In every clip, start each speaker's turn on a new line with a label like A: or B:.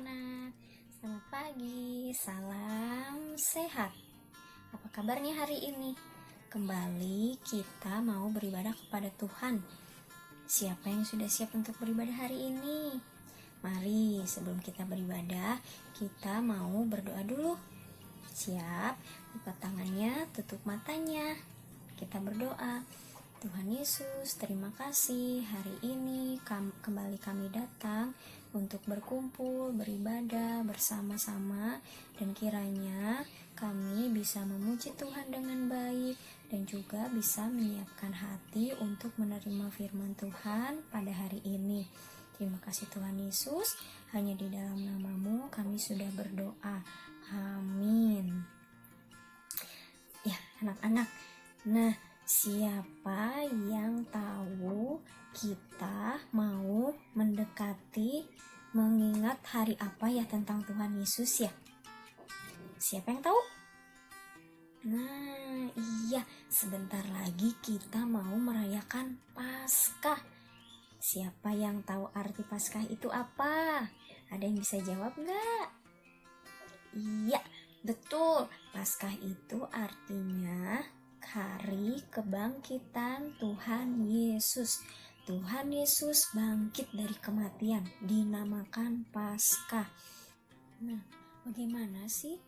A: anak-anak, selamat pagi, salam sehat. Apa kabarnya hari ini? Kembali kita mau beribadah kepada Tuhan. Siapa yang sudah siap untuk beribadah hari ini? Mari sebelum kita beribadah, kita mau berdoa dulu. Siap, buka tangannya, tutup matanya. Kita berdoa. Tuhan Yesus, terima kasih hari ini kembali kami datang untuk berkumpul, beribadah bersama-sama, dan kiranya kami bisa memuji Tuhan dengan baik dan juga bisa menyiapkan hati untuk menerima firman Tuhan pada hari ini. Terima kasih Tuhan Yesus, hanya di dalam nama-Mu kami sudah berdoa. Amin. Ya, anak-anak. Nah, siapa yang tahu kita mau mendekati mengingat hari apa ya tentang Tuhan Yesus ya? Siapa yang tahu? Nah, iya, sebentar lagi kita mau merayakan Paskah. Siapa yang tahu arti Paskah itu apa? Ada yang bisa jawab nggak? Iya, betul. Paskah itu artinya hari kebangkitan Tuhan Yesus. Tuhan Yesus bangkit dari kematian, dinamakan Paskah. Nah, bagaimana sih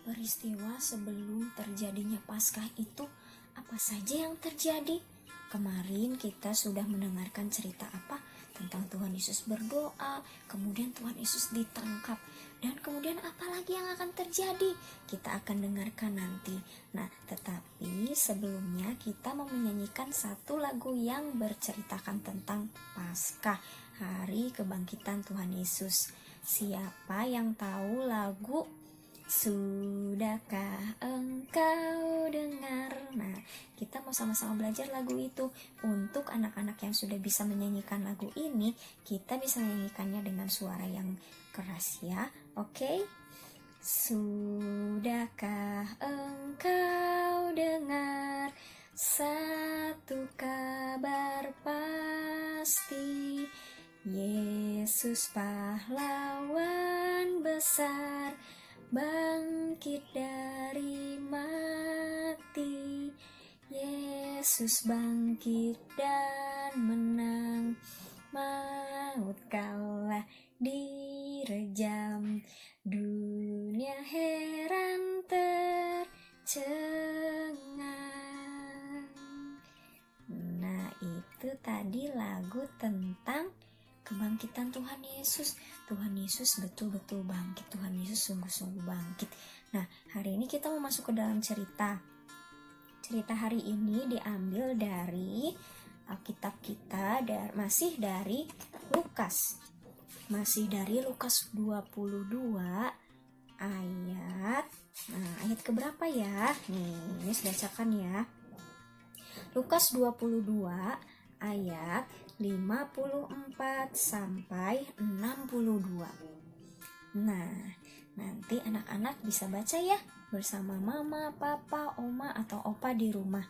A: peristiwa sebelum terjadinya Paskah itu? Apa saja yang terjadi? Kemarin kita sudah mendengarkan cerita apa? Tentang Tuhan Yesus berdoa, kemudian Tuhan Yesus ditangkap, dan kemudian apa lagi yang akan terjadi? Kita akan dengarkan nanti. Nah, tetapi sebelumnya kita mau menyanyikan satu lagu yang berceritakan tentang Paskah, hari kebangkitan Tuhan Yesus. Siapa yang tahu lagu Sudahkah engkau dengar? Nah, kita mau sama-sama belajar lagu itu. Untuk anak-anak yang sudah bisa menyanyikan lagu ini, kita bisa menyanyikannya dengan suara yang keras ya. Oke? Sudahkah engkau dengar satu kabar pasti? Yesus pahlawan besar, bangkit dari mati. Yesus bangkit dan menang, maut kalah direjam, dunia heran tercengang. Nah, itu tadi lagu tentang kebangkitan Tuhan Yesus. Tuhan Yesus betul-betul bangkit. Tuhan Yesus sungguh-sungguh bangkit. Nah, hari ini kita mau masuk ke dalam cerita. Cerita hari ini diambil dari Alkitab kita, masih dari Lukas. Masih dari Lukas 22 ayat. Nah, ayat keberapa ya? Nih, ini sudah bacakan ya. Lukas 22 ayat 54 sampai 62. Nah, nanti anak-anak bisa baca ya bersama mama, papa, oma, atau opa di rumah.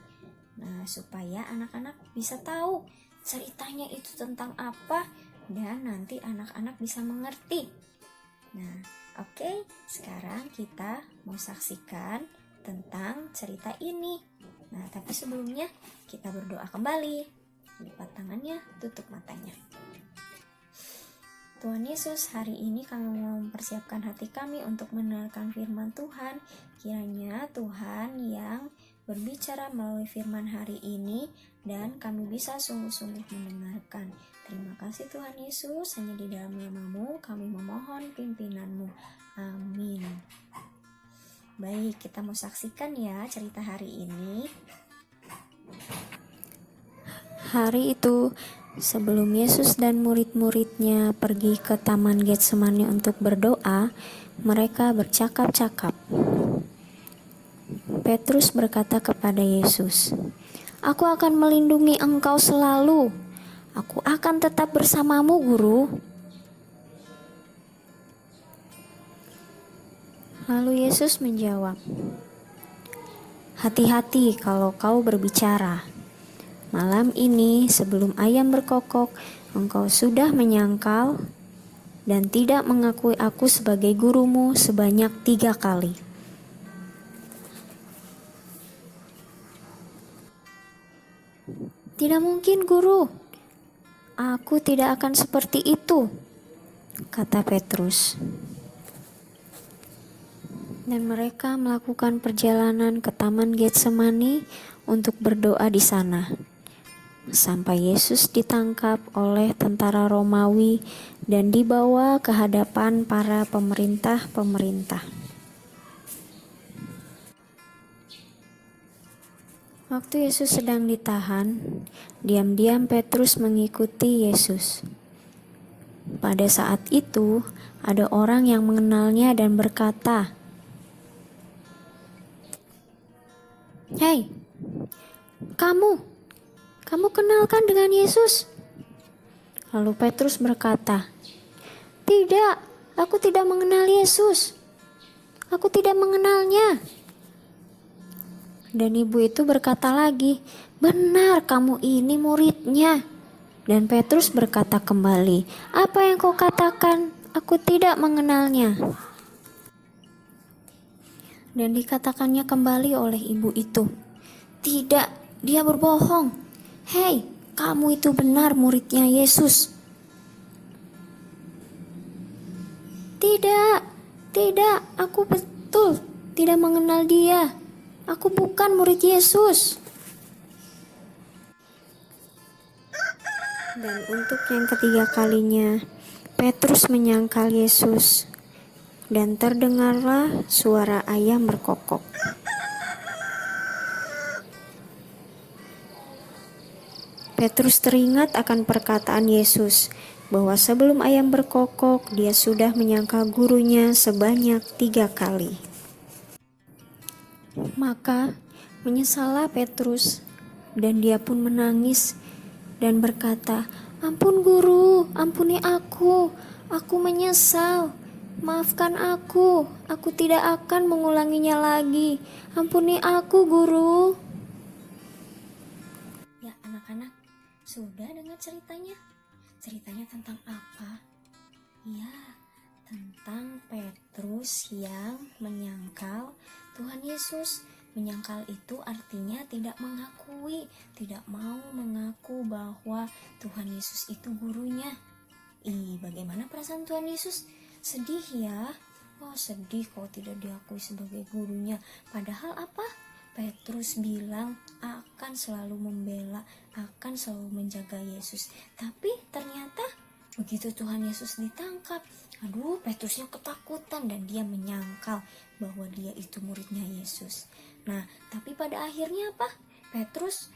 A: Nah, supaya anak-anak bisa tahu ceritanya itu tentang apa dan nanti anak-anak bisa mengerti. Nah, oke, sekarang kita mau saksikan tentang cerita ini. Nah, tapi sebelumnya kita berdoa kembali. Lipat tangannya, tutup matanya. Tuhan Yesus, hari ini kami mau mempersiapkan hati kami untuk mendengarkan firman Tuhan. Kiranya Tuhan yang berbicara melalui firman hari ini dan kami bisa sungguh-sungguh mendengarkan. Terima kasih Tuhan Yesus, hanya di dalam nama-Mu kami memohon pimpinan-Mu. Amin. Baik, kita mau saksikan ya cerita hari ini. Hari itu, sebelum Yesus dan murid-muridnya pergi ke Taman Getsemani untuk berdoa, mereka bercakap-cakap. Petrus berkata kepada Yesus, "Aku akan melindungi engkau selalu. Aku akan tetap bersamamu, Guru." Lalu Yesus menjawab, "Hati-hati kalau kau berbicara. Malam ini sebelum ayam berkokok, engkau sudah menyangkal dan tidak mengakui aku sebagai gurumu sebanyak 3 kali. Tidak mungkin, Guru. Aku tidak akan seperti itu, kata Petrus. Dan mereka melakukan perjalanan ke Taman Getsemani untuk berdoa di sana. Sampai Yesus ditangkap oleh tentara Romawi dan dibawa ke hadapan para pemerintah-pemerintah. Waktu Yesus sedang ditahan, diam-diam Petrus mengikuti Yesus. Pada saat itu, ada orang yang mengenalnya dan berkata, "Hei, kamu kenalkan dengan Yesus?" Lalu Petrus berkata, "Tidak, aku tidak mengenal Yesus. Aku tidak mengenalnya." Dan ibu itu berkata lagi, "Benar, kamu ini muridnya." Dan Petrus berkata kembali, "Apa yang kau katakan? Aku tidak mengenalnya." Dan dikatakannya kembali oleh ibu itu, "Tidak, dia berbohong. Hei, kamu itu benar muridnya Yesus." Tidak, aku betul tidak mengenal dia. Aku bukan murid Yesus." Dan untuk yang ketiga kalinya, Petrus menyangkal Yesus, dan terdengarlah suara ayam berkokok. Petrus teringat akan perkataan Yesus, bahwa sebelum ayam berkokok, dia sudah menyangkal gurunya sebanyak 3 kali. Maka menyesallah Petrus, dan dia pun menangis dan berkata, "Ampun Guru, ampuni aku menyesal. Maafkan aku tidak akan mengulanginya lagi. Ampuni aku, Guru." Ya anak-anak, sudah dengar ceritanya? Ceritanya tentang apa? Ya, tentang Petrus yang menyangkal Tuhan Yesus. Menyangkal itu artinya tidak mengakui, tidak mau mengaku bahwa Tuhan Yesus itu gurunya. Bagaimana perasaan Tuhan Yesus? Sedih ya? Wah, sedih kalau tidak diakui sebagai gurunya. Padahal apa? Petrus bilang akan selalu membela, akan selalu menjaga Yesus. Tapi ternyata begitu Tuhan Yesus ditangkap, Petrusnya ketakutan dan dia menyangkal bahwa dia itu muridnya Yesus. Nah, tapi pada akhirnya apa? Petrus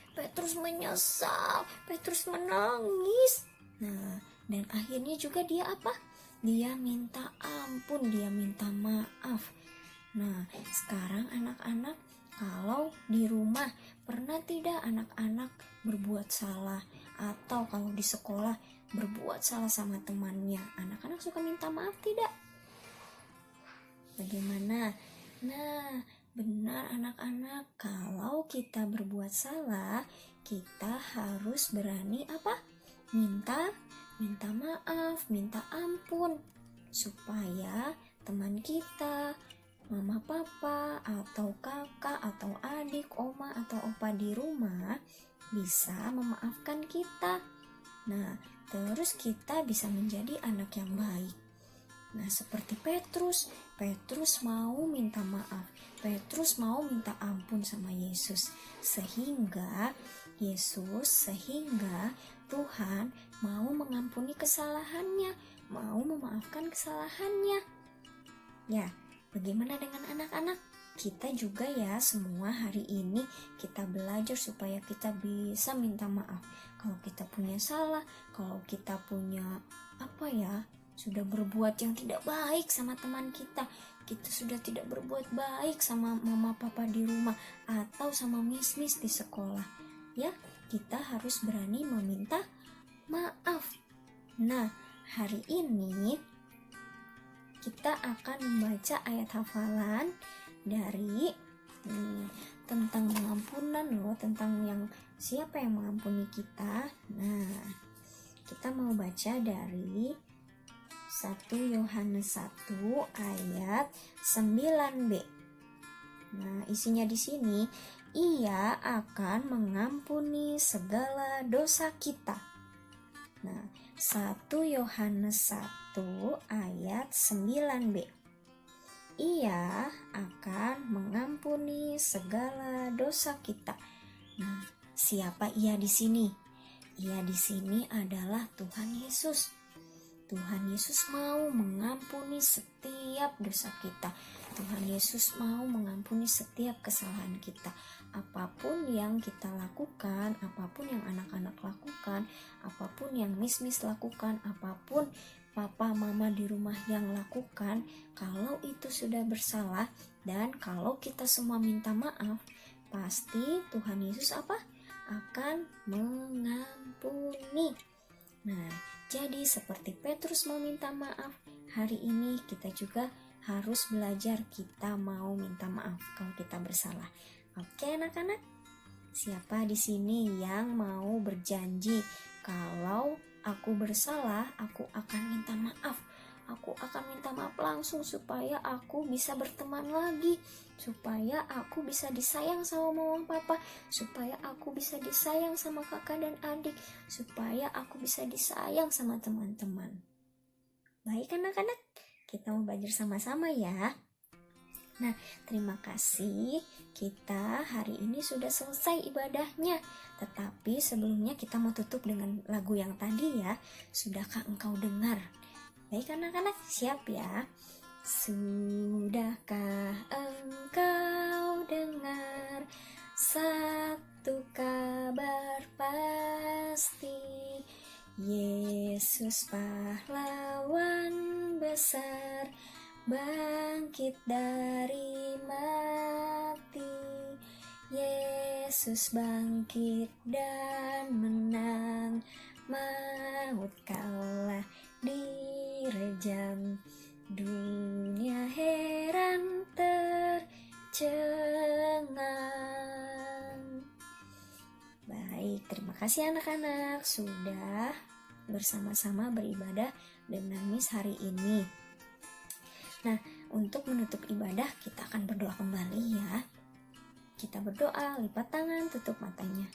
A: menyesal, Petrus menangis. Nah, dan akhirnya juga dia apa? Dia minta ampun, dia minta maaf. Nah, sekarang anak-anak, kalau di rumah pernah tidak anak-anak berbuat salah, atau kalau di sekolah berbuat salah sama temannya, anak-anak suka minta maaf tidak? Bagaimana? Nah, benar anak-anak, kalau kita berbuat salah, kita harus berani apa? Minta maaf, minta ampun, supaya teman kita, mama papa atau kakak atau adik, oma atau opa di rumah bisa memaafkan kita. Nah, terus kita bisa menjadi anak yang baik. Nah, seperti Petrus mau minta maaf, Petrus mau minta ampun sama Yesus, sehingga Tuhan mau mengampuni kesalahannya, mau memaafkan kesalahannya. Ya, bagaimana dengan anak-anak? Kita juga ya, semua hari ini kita belajar supaya kita bisa minta maaf. Kalau kita punya salah, kalau kita punya sudah berbuat yang tidak baik sama teman kita sudah tidak berbuat baik sama mama papa di rumah atau sama miss di sekolah, ya kita harus berani meminta maaf. Nah, hari ini kita akan membaca ayat hafalan dari tentang pengampunan tentang siapa yang mengampuni kita. Nah, kita mau baca dari 1 Yohanes 1 ayat 9b. Nah, isinya di sini, Ia akan mengampuni segala dosa kita. Nah, 1 Yohanes 1 ayat 9b. Ia akan mengampuni segala dosa kita. Nah, siapa Ia di sini? Ia di sini adalah Tuhan Yesus. Tuhan Yesus mau mengampuni setiap dosa kita. Tuhan Yesus mau mengampuni setiap kesalahan kita. Apapun yang kita lakukan, apapun yang anak-anak lakukan, apapun yang Miss lakukan, apapun papa mama di rumah yang lakukan, kalau itu sudah bersalah dan kalau kita semua minta maaf, pasti Tuhan Yesus akan mengampuni. Nah, jadi seperti Petrus mau minta maaf, hari ini kita juga harus belajar kita mau minta maaf kalau kita bersalah. Oke anak-anak, siapa di sini yang mau berjanji kalau aku bersalah, aku akan minta maaf. Aku akan minta maaf langsung supaya aku bisa berteman lagi, supaya aku bisa disayang sama mama papa, supaya aku bisa disayang sama kakak dan adik, supaya aku bisa disayang sama teman-teman. Baik anak-anak, kita mau belajar sama-sama ya. Nah, terima kasih. Kita hari ini sudah selesai ibadahnya. Tetapi sebelumnya kita mau tutup dengan lagu yang tadi ya. Sudahkah engkau dengar? Baik anak-anak, siap ya. Sudahkah engkau dengar satu kabar pasti? Yesus pahlawan besar, bangkit dari mati. Yesus bangkit dan menang, maut kalah direjam. Dunia heran tercengang. Baik, terima kasih anak-anak sudah bersama-sama beribadah dengan Miss hari ini. Nah, untuk menutup ibadah kita akan berdoa kembali ya. Kita berdoa, lipat tangan, tutup matanya.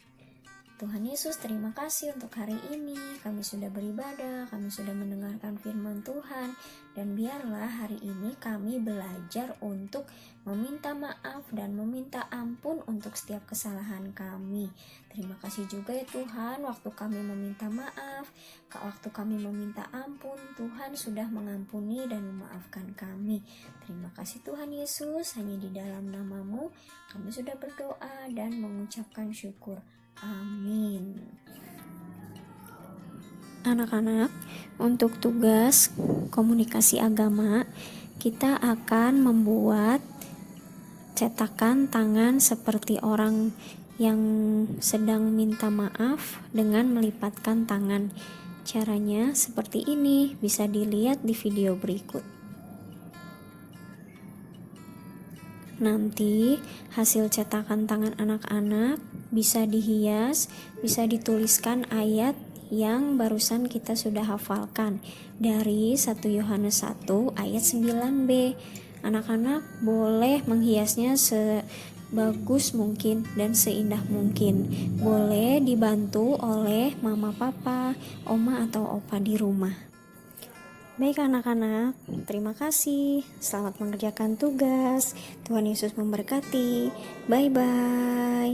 A: Tuhan Yesus, terima kasih untuk hari ini. Kami sudah beribadah, kami sudah mendengarkan firman Tuhan. Dan biarlah hari ini kami belajar untuk meminta maaf dan meminta ampun untuk setiap kesalahan kami. Terima kasih juga ya Tuhan, waktu kami meminta maaf, waktu kami meminta ampun, Tuhan sudah mengampuni dan memaafkan kami. Terima kasih Tuhan Yesus, hanya di dalam nama-Mu kami sudah berdoa dan mengucapkan syukur. Amin. Anak-anak, untuk tugas komunikasi agama, kita akan membuat cetakan tangan seperti orang yang sedang minta maaf dengan melipatkan tangan. Caranya seperti ini, bisa dilihat di video berikut. Nanti hasil cetakan tangan anak-anak bisa dihias, bisa dituliskan ayat yang barusan kita sudah hafalkan dari 1 Yohanes 1 ayat 9b. Anak-anak boleh menghiasnya sebagus mungkin dan seindah mungkin. Boleh dibantu oleh mama, papa, oma atau opa di rumah. Baik anak-anak, terima kasih. Selamat mengerjakan tugas. Tuhan Yesus memberkati. Bye-bye.